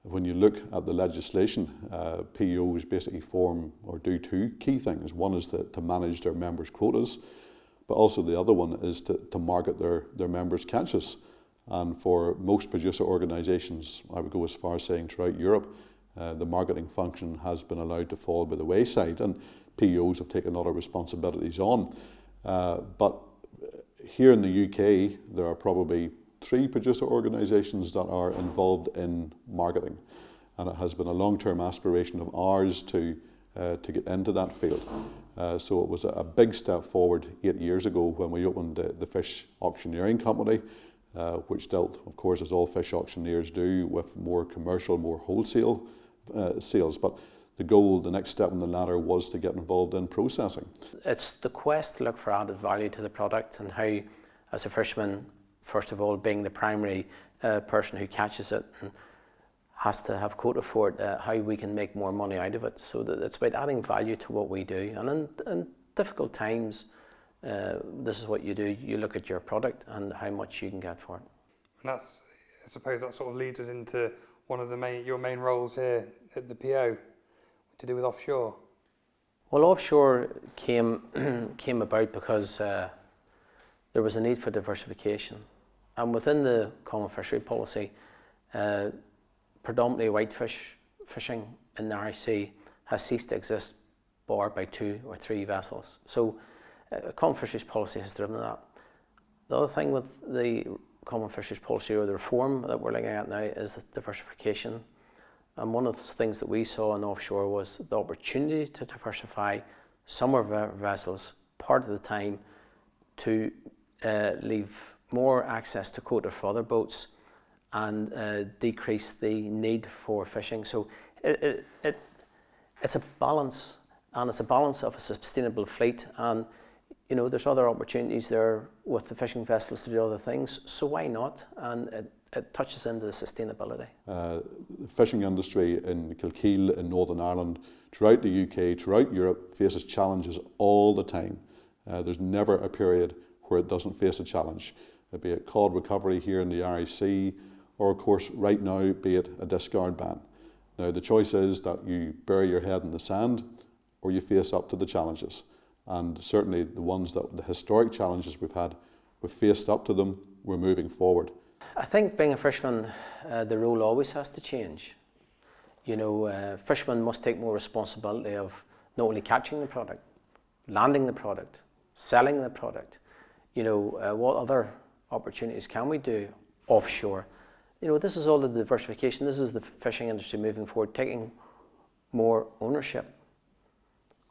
When you look at the legislation, PEOs basically form or do two key things. One is to manage their members' quotas, but also the other one is to market their members' catches. And for most producer organisations, I would go as far as saying throughout Europe, the marketing function has been allowed to fall by the wayside, and PEOs have taken other responsibilities on. But here in the UK, there are probably 3 producer organisations that are involved in marketing, and it has been a long-term aspiration of ours to get into that field. So it was a big step forward 8 years ago when we opened the Fish Auctioneering Company, which dealt, of course, as all fish auctioneers do, with more commercial, more wholesale sales. But the goal, the next step on the ladder, was to get involved in processing. It's the quest to look for added value to the product, and how, as a fisherman, first of all, being the primary person who catches it and has to have quota for it, how we can make more money out of it. So that it's about adding value to what we do. And in difficult times, this is what you do. You look at your product and how much you can get for it. And I suppose that sort of leads us into one of your main roles here at the PO, to do with offshore. Well, offshore came about because there was a need for diversification. And within the Common Fishery Policy, predominantly whitefish fishing in the Irish Sea has ceased to exist, bar by 2 or 3 vessels. So Common Fisheries Policy has driven that. The other thing with the Common Fisheries Policy, or the reform that we're looking at now, is the diversification. And one of the things that we saw in offshore was the opportunity to diversify some of our vessels part of the time to leave more access to quota for other boats and decrease the need for fishing. So it's a balance, and it's a balance of a sustainable fleet. And you know, there's other opportunities there with the fishing vessels to do other things, so why not? And it touches into the sustainability. The fishing industry in Kilkeel in Northern Ireland, throughout the UK, throughout Europe, faces challenges all the time. There's never a period where it doesn't face a challenge, be it cod recovery here in the Irish Sea, or of course right now, be it a discard ban. Now the choice is that you bury your head in the sand or you face up to the challenges. And certainly the historic challenges we've had, we've faced up to them, we're moving forward. I think being a fisherman, the role always has to change. You know, fishermen must take more responsibility of not only catching the product, landing the product, selling the product. You know, what other opportunities can we do offshore? You know, this is all the diversification. This is the fishing industry moving forward, taking more ownership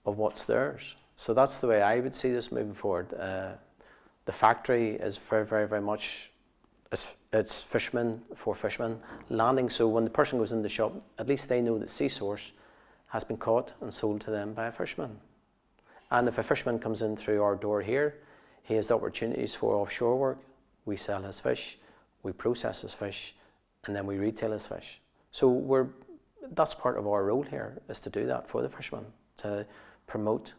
of what's theirs. So that's the way I would see this moving forward. The factory is very, very, very much, it's fishermen for fishermen landing. So when the person goes in the shop, at least they know that sea source has been caught and sold to them by a fisherman. And if a fisherman comes in through our door here, he has the opportunities for offshore work. We sell his fish, we process his fish, and then we retail his fish. So that's part of our role here, is to do that for the fisherman, to promote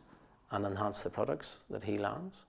and enhance the products that he lands.